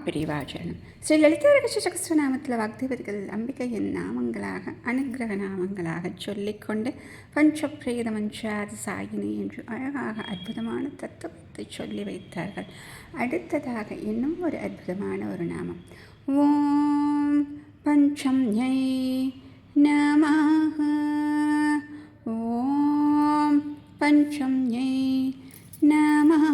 பெரிவாச்சரணம். ஸ்ரீ லலிதாரகசகஸ்ரநாமத்தில் வாக்தேவர்கள் அம்பிகையின் நாமங்களாக அனுகிரக நாமங்களாக சொல்லிக்கொண்டு பஞ்சப்ரேத மஞ்சாத சாயினி என்று அழகாக அற்புதமான தத்துவத்தை சொல்லி வைத்தார்கள். அடுத்ததாக இன்னும் ஒரு அற்புதமான ஒரு நாமம். ஓம் பஞ்சம் ஞை நமஹ. ஓம் பஞ்சம் ஞை நமஹ.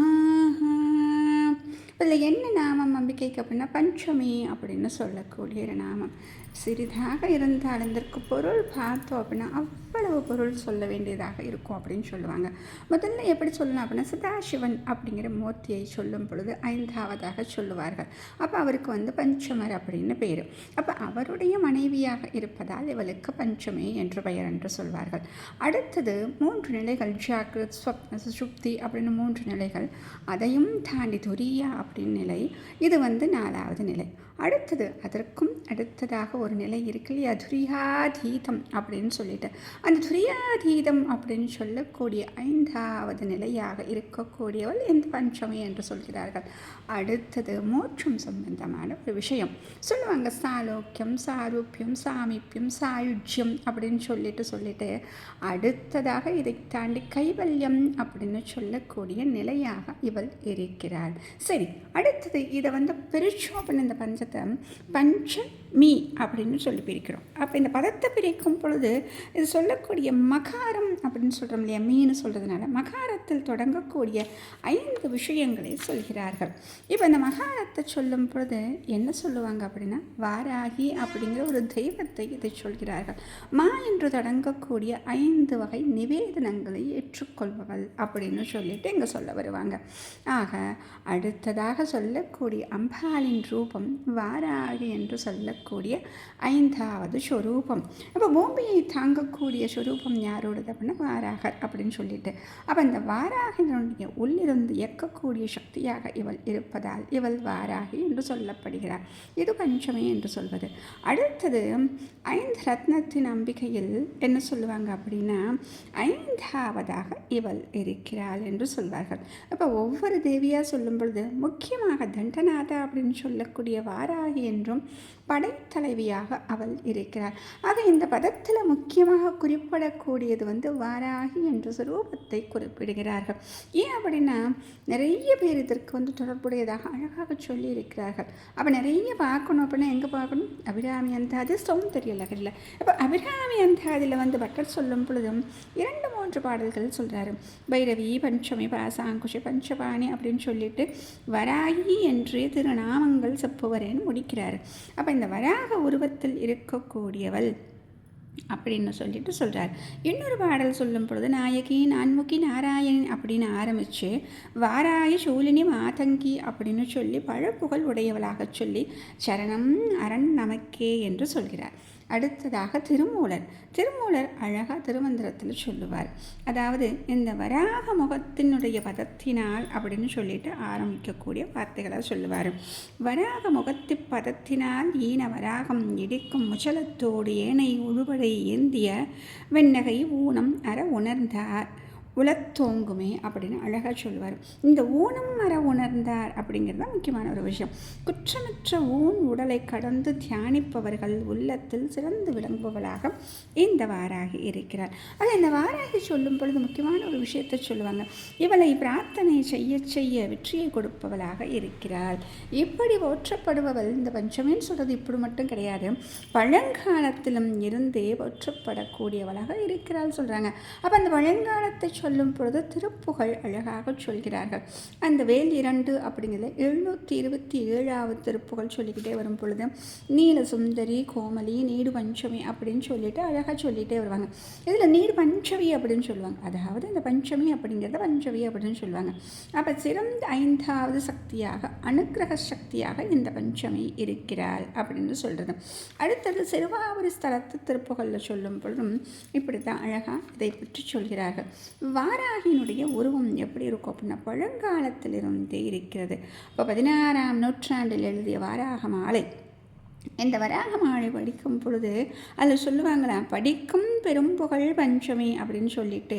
இதில் என்ன நாமம் அம்பிகைக்கு அப்படின்னா பஞ்சமி அப்படின்னு சொல்லக்கூடிய ஒரு நாமம். சிறிதாக இருந்தால் இதற்கு பொருள் பார்த்தோம் அப்படின்னா அவ்வளவு பொருள் சொல்ல வேண்டியதாக இருக்கும் அப்படின்னு சொல்லுவாங்க. முதல்ல எப்படி சொல்லலாம் அப்படின்னா சதாசிவன் அப்படிங்கிற மூர்த்தியை சொல்லும் பொழுது 5ஆவதாக சொல்லுவார்கள். அப்போ அவருக்கு பஞ்சமர் அப்படின்னு பேர். அப்போ அவருடைய மனைவியாக இருப்பதால் இவளுக்கு பஞ்சமி என்று பெயர் என்று சொல்வார்கள். அடுத்தது 3 நிலைகள், ஜாகிரத், ஸ்வப்ன, சுஷுப்தி அப்படின்னு 3 நிலைகள். அதையும் தாண்டி துரியா அப்படின்னு நிலை, இது 4வது நிலை. அடுத்தது அதற்கும் அடுத்ததாக ஒரு நிலை இருக்கு இல்லையா, துரியாதீதம் அப்படின்னு சொல்லிட்டு, அந்த துரியாதீதம் அப்படின்னு சொல்லக்கூடிய 5வது நிலையாக இருக்கக்கூடியவள் இந்த பஞ்சமி என்று சொல்கிறார்கள். அடுத்தது மோட்சம் சம்பந்தமான ஒரு விஷயம் சொல்லுவாங்க. சாலோக்கியம், சாரூபியம், சாமீப்பியம், சாயுஜ்யம் அப்படின்னு சொல்லிட்டு அடுத்ததாக இதை தாண்டி கைவல்யம் அப்படின்னு சொல்லக்கூடிய நிலையாக இவள் இருக்கிறாள். சரி, அடுத்தது இதை பிரிச்சோம் அப்படின்னு இந்த பஞ்சத்தை பஞ்சமி அப்படின்னு சொல்லி பிரிக்கிறோம். அப்போ இந்த பதத்தை பிரிக்கும் பொழுது இது சொல்லக்கூடிய மகாரம் அப்படின்னு சொல்கிறோம் இல்லையா, மீன் சொல்கிறதுனால மகாரத்தில் தொடங்கக்கூடிய 5 விஷயங்களை சொல்கிறார்கள். இப்போ இந்த மகாரத்தை சொல்லும் பொழுது என்ன சொல்லுவாங்க அப்படின்னா வாராகி அப்படிங்கிற ஒரு தெய்வத்தை இதை சொல்கிறார்கள். மா என்று தொடங்கக்கூடிய 5 வகை நிவேதனங்களை ஏற்றுக்கொள்பவள் அப்படின்னு சொல்லிட்டு இங்கே சொல்ல வருவாங்க. ஆக அடுத்ததாக சொல்லக்கூடிய அம்பாளின் ரூபம் வாராகி என்று சொல்லக்கூடிய 5வது ஸ்வரூபம். அப்போ பூமியை தாங்கக்கூடிய ஸ்வரூபம் யாரோடது அப்படின்னா வாராகர் அப்படின்னு சொல்லிட்டு, அப்போ இந்த வாராகினுடைய உள்ளிருந்து இயக்கக்கூடிய சக்தியாக இவள் இருப்பதால் இவள் வாராகி என்று சொல்லப்படுகிறார். இது பஞ்சமி என்று சொல்வது. அடுத்தது 5 ரத்னத்தின் அம்பிகையில் என்ன சொல்லுவாங்க அப்படின்னா 5ஆவதாக இவள் இருக்கிறாள் என்று சொல்வார்கள். அப்போ ஒவ்வொரு தேவியாக சொல்லும் பொழுது முக்கியமாக தண்டநாதா அப்படின்னு சொல்லக்கூடிய வாராகி என்றும் படைத்தலைவியாக அவள் இருக்கிறார். ஆக இந்த பதத்தில் முக்கியமாக குறிப்பிடக்கூடியது வாராகி என்ற சுரூபத்தை குறிப்பிடுகிறார்கள். ஏன் அப்படின்னா நிறைய பேர் இதற்கு தொடர்புடையதாக அழகாக சொல்லி இருக்கிறார்கள். அப்போ நிறைய பார்க்கணும் அப்படின்னா எங்கே பார்க்கணும், அபிராமி அந்தாதி, சௌந்தரிய லகரில். இப்போ அபிராமி அந்தாதியில் பட்டர் சொல்லும் பொழுதும் 2-3 பாடல்கள் சொல்கிறாரு. பைரவி, பஞ்சமி, பாசாங்குஷி, பஞ்சபாணி அப்படின்னு சொல்லிட்டு வராகி என்று திருநாமங்கள் செப்புவரேன்னு முடிக்கிறார். அப்போ இந்த வராக உருவத்தில் இருக்கக்கூடியவள் அப்படின்னு சொல்லிட்டு சொல்கிறார். இன்னொரு பாடல் சொல்லும் பொழுது நாயகி, நான்முகி, நாராயணன் அப்படின்னு ஆரம்பித்து வாராய சூலினி மாதங்கி அப்படின்னு சொல்லி பழப்புகழ் உடையவளாக சொல்லி சரணம் அரண் நமக்கே என்று சொல்கிறார். அடுத்ததாக திருமூலர் அழகாக திருமந்திரத்தில் சொல்லுவார். அதாவது இந்த வராக முகத்தினுடைய பதத்தினால் அப்படின்னு சொல்லிட்டு ஆரம்பிக்கக்கூடிய வார்த்தைகளாக சொல்லுவார். வராக முகத்தி பதத்தினால் ஈன வராகம் இடிக்கும் முச்சலத்தோடு ஏனை உழுவடை ஏந்திய வெண்ணகை ஊனம் அற உணர்ந்தார் உலத்தோங்குமே அப்படின்னு அழகாக சொல்லுவார். இந்த ஊனம் மர உணர்ந்தார் அப்படிங்கிறது தான் முக்கியமான ஒரு விஷயம். குற்றமற்ற ஊன் உடலை கடந்து தியானிப்பவர்கள் உள்ளத்தில் சிறந்து விளங்குபவளாக இந்த வாராகி இருக்கிறார். ஆக இந்த வாராகி சொல்லும் பொழுது முக்கியமான ஒரு விஷயத்தை சொல்லுவாங்க. இவளை பிரார்த்தனை செய்ய செய்ய வெற்றியை கொடுப்பவளாக இருக்கிறாள். இப்படி போற்றப்படுபவள் இந்த பஞ்சமின்னு சொல்கிறது இப்படி மட்டும் கிடையாது, பழங்காலத்திலும் இருந்தே போற்றப்படக்கூடியவளாக இருக்கிறாள் சொல்கிறாங்க. அப்போ அந்த பழங்காலத்தை சொல்லும் பொழுது திருப்புகழ் அழகாக சொல்கிறார்கள். அந்த வேல் 2 அப்படிங்கிறத 727வது திருப்புகழ் சொல்லிக்கிட்டே வரும் பொழுது நீல சுந்தரி, கோமலி, நீடு பஞ்சமி அப்படின்னு சொல்லிட்டு அழகாக சொல்லிகிட்டே வருவாங்க. இதில் நீடு பஞ்சவி அப்படின்னு சொல்லுவாங்க. அதாவது இந்த பஞ்சமி அப்படிங்கிறத பஞ்சவி அப்படின்னு சொல்லுவாங்க. அப்போ சிறந்த 5வது சக்தியாக அனுக்கிரக சக்தியாக இந்த பஞ்சமி இருக்கிறாள் அப்படின்னு சொல்கிறது. அடுத்தது சிறுவாவூர் ஸ்தலத்து திருப்புகழில் சொல்லும் பொழுதும் இப்படி தான் அழகாக இதை பற்றி சொல்கிறார்கள். வாராகியினுடைய உருவம் எப்படி இருக்கும் அப்படின்னா பழங்காலத்திலிருந்தே இருக்கிறது. இப்போ 16ஆம் நூற்றாண்டில் எழுதிய வாராக மாலை இந்த வராகமாலை படிக்கும் பொழுது அதில் சொல்லுவாங்களாம், படிக்கும் பெரும்புகழ் பஞ்சமி அப்படின்னு சொல்லிட்டு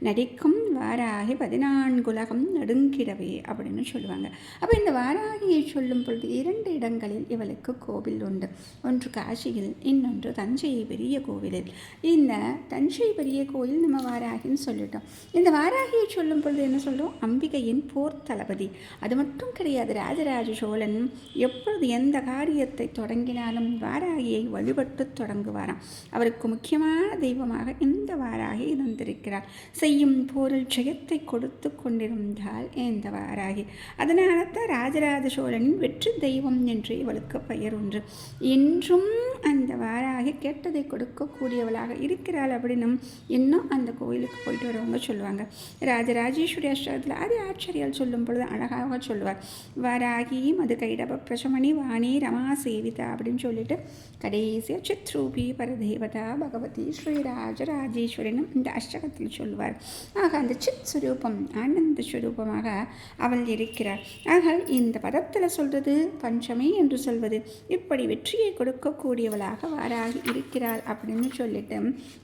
நடிக்கும் வாராகி 14 உலகம் நடுங்கிடவே அப்படின்னு சொல்லுவாங்க. அப்போ இந்த வாராகியை சொல்லும் பொழுது 2 இடங்களில் இவளுக்கு கோவில் உண்டு. ஒன்று காசியில், இன்னொன்று தஞ்சை பெரிய கோவிலில். இந்த தஞ்சை பெரிய கோயில் நம்ம வாராகின்னு சொல்லிட்டோம். இந்த வாராகியை சொல்லும் பொழுது என்ன சொல்கிறோம்? அம்பிகையின் போர் தளபதி. அது மட்டும் கிடையாது, ராஜராஜ சோழன் எப்பொழுது எந்த காரியத்தை தொடங்கினாலும் வாராகியை வழிபட்டு தொடங்குவாராம். அவருக்கு முக்கியமான தெய்வமாக இந்த வாராகி இருந்திருக்கிறார். செய்யும் போரில் ஜெயத்தை கொடுத்து கொண்டிருந்தால் இந்த வாராகி. அதனால தான் ராஜராஜ சோழனின் வெற்றி தெய்வம் என்று இவளுக்கு பெயர் ஒன்று. இன்றும் அந்த வாராகி கேட்டதை கொடுக்கக்கூடியவளாக இருக்கிறாள் அப்படின்னும் இன்னும் அந்த கோயிலுக்கு போயிட்டு வரவங்க சொல்லுவாங்க. ராஜராஜேஸ்வரி அஷ்டகத்தில் அது ஆச்சரியால் சொல்லும் பொழுது அழகாக சொல்லுவார், வாராகி மது கைடப பிரசமணி வாணி ரமா சேவிதா அப்படின்னு சொல்லிட்டு கடைசியாக சித்ரூபி பரதேவதா பகவதி ஸ்ரீராஜராஜேஸ்வரினும் இந்த அஷ்டகத்தில் சொல்லுவார். ஆக அந்த சித் சுரூபம் ஆனந்த சுரூபமாக அவள் இருக்கிறார். ஆக இந்த பதத்தில் சொல்வது பஞ்சமி என்று சொல்வது இப்படி வெற்றியை கொடுக்கக்கூடியவளாக வாராகி இருக்கிறாள் அப்படின்னு சொல்லிட்டு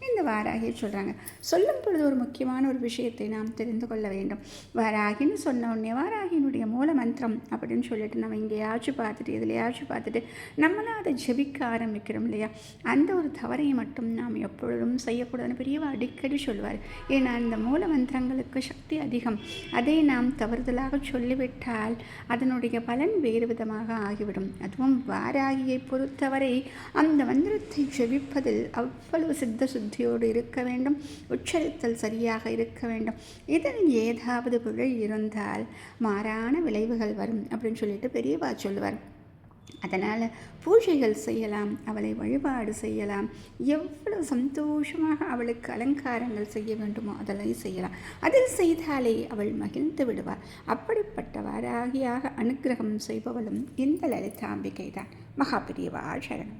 இந்த வாராகியை சொல்கிறாங்க. சொல்லும் பொழுது ஒரு முக்கியமான ஒரு விஷயத்தை நாம் தெரிந்து கொள்ள வேண்டும். வாராகின்னு சொன்ன உடனே வாராகியினுடைய மூல மந்திரம் அப்படின்னு சொல்லிட்டு நம்ம எங்கேயாச்சும் பார்த்துட்டு எதுலையாச்சும் பார்த்துட்டு நம்மளாம் அதை ஜெபிக்க ஆரம்பிக்கிறோம் இல்லையா? அந்த ஒரு தவறை மட்டும் நாம் எப்பொழுதும் செய்யக்கூடாதுன்னு பெரியவா அடிக்கடி சொல்லுவார். ஏன்னா இந்த மூல மந்திரங்களுக்கு சக்தி அதிகம். அதை நாம் தவறுதலாக சொல்லிவிட்டால் அதனுடைய பலன் வேறு விதமாக ஆகிவிடும். அதுவும் வாராகியை பொறுத்தவரை அந்த மந்திரத்தை ஜெபிப்பதில் அவ்வளவு சித்த சுத்தியோடு இருக்க வேண்டும். உச்சரித்தல் சரியாக இருக்க வேண்டும். இதில் ஏதாவது பிழை இருந்தால் மாறான விளைவுகள் வரும் அப்படின்னு சொல்லிட்டு பெரியவா சொல்லுவார். அதனால் பூஜைகள் செய்யலாம், அவளை வழிபாடு செய்யலாம், எவ்வளவு சந்தோஷமாக அவளுக்கு அலங்காரங்கள் செய்ய வேண்டுமோ அதெல்லாம் செய்யலாம். அதில் செய்தாலே அவள் மகிழ்ந்து விடுவார். அப்படிப்பட்ட வாராகியாக அனுக்கிரகம் செய்பவளும் இந்த லலிதாம்பிகை தான். மகாபிரியவா சரணம்.